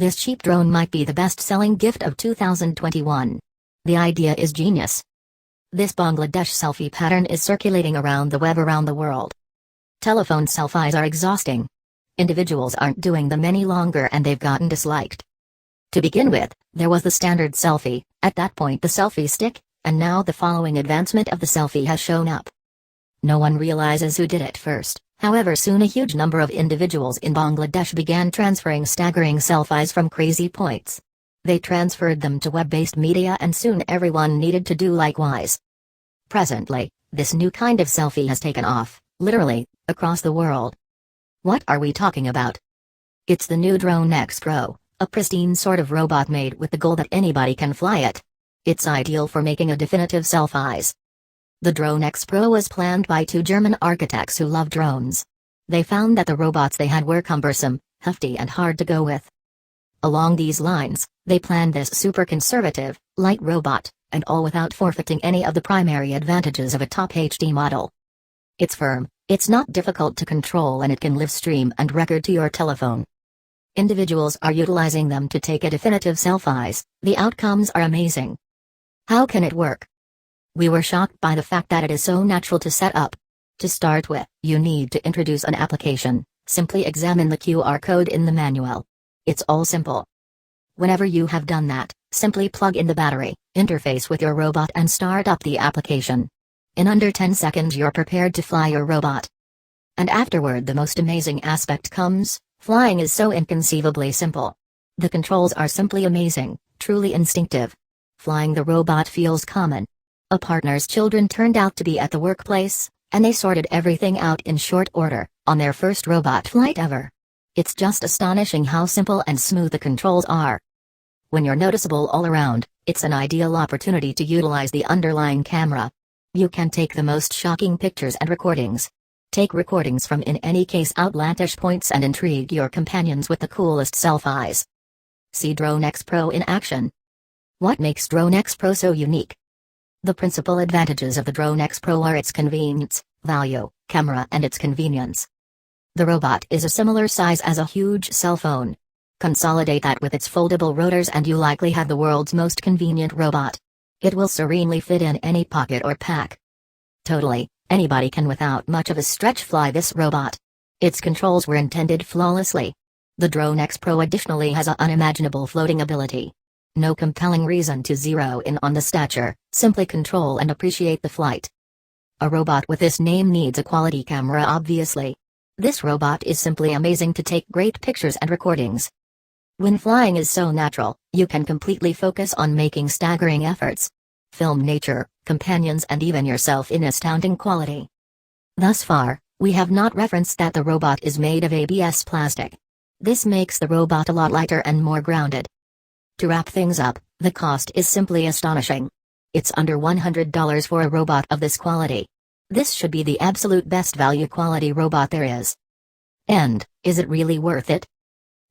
This cheap drone might be the best-selling gift of 2021. The idea is genius. This Bangladesh selfie pattern is circulating around the web around the world. Telephone selfies are exhausting. Individuals aren't doing them any longer and they've gotten disliked. To begin with, there was the standard selfie, at that point the selfie stick, and now the following advancement of the selfie has shown up. No one realizes who did it first, however soon a huge number of individuals in Bangladesh began transferring staggering selfies from crazy points. They transferred them to web-based media and soon everyone needed to do likewise. Presently, this new kind of selfie has taken off, literally, across the world. What are we talking about? It's the new Dronex Pro, a pristine sort of robot made with the goal that anybody can fly it. It's ideal for making a definitive selfies. The Dronex Pro was planned by two German architects who love drones. They found that the robots they had were cumbersome, hefty and hard to go with. Along these lines, they planned this super conservative, light robot, and all without forfeiting any of the primary advantages of a top HD model. It's firm, it's not difficult to control and it can live stream and record to your telephone. Individuals are utilizing them to take a definitive selfies. The outcomes are amazing. How can it work? We were shocked by the fact that it is so natural to set up. To start with, you need to introduce an application. Simply examine the QR code in the manual. It's all simple. Whenever you have done that, simply plug in the battery, interface with your robot and start up the application. In under 10 seconds you're prepared to fly your robot. And afterward the most amazing aspect comes. Flying is so inconceivably simple. The controls are simply amazing, truly instinctive. Flying the robot feels common. A partner's children turned out to be at the workplace, and they sorted everything out in short order, on their first robot flight ever. It's just astonishing how simple and smooth the controls are. When you're noticeable all around, it's an ideal opportunity to utilize the underlying camera. You can take the most shocking pictures and recordings. Take recordings from in any case outlandish points and intrigue your companions with the coolest selfies. See Dronex Pro in action. What makes Dronex Pro so unique? The principal advantages of the Dronex Pro are its convenience, value, camera and its convenience. The robot is a similar size as a huge cell phone. Consolidate that with its foldable rotors and you likely have the world's most convenient robot. It will serenely fit in any pocket or pack. Totally, anybody can without much of a stretch fly this robot. Its controls were intended flawlessly. The Dronex Pro additionally has an unimaginable floating ability. No compelling reason to zero in on the stature, simply control and appreciate the flight. A robot with this name needs a quality camera obviously. This robot is simply amazing to take great pictures and recordings. When flying is so natural, you can completely focus on making staggering efforts. Film nature, companions and even yourself in astounding quality. Thus far, we have not referenced that the robot is made of ABS plastic. This makes the robot a lot lighter and more grounded. To wrap things up, the cost is simply astonishing. It's under $100 for a robot of this quality. This should be the absolute best value quality robot there is. And, is it really worth it?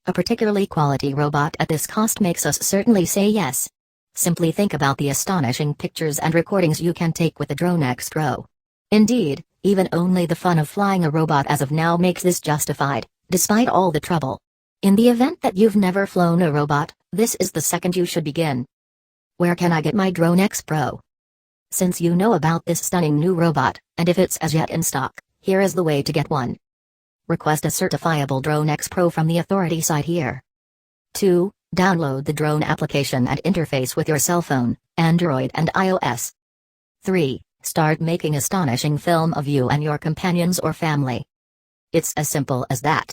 A particularly quality robot at this cost makes us certainly say yes. Simply think about the astonishing pictures and recordings you can take with the Dronex Pro. Indeed, even only the fun of flying a robot as of now makes this justified, despite all the trouble. In the event that you've never flown a robot, this is the second you should begin. Where can I get my Dronex Pro? Since you know about this stunning new robot, and if it's as yet in stock, here is the way to get one. Request a certifiable Dronex Pro from the authority site here. 2. Download the drone application and interface with your cell phone, Android and iOS. 3. Start making astonishing film of you and your companions or family. It's as simple as that.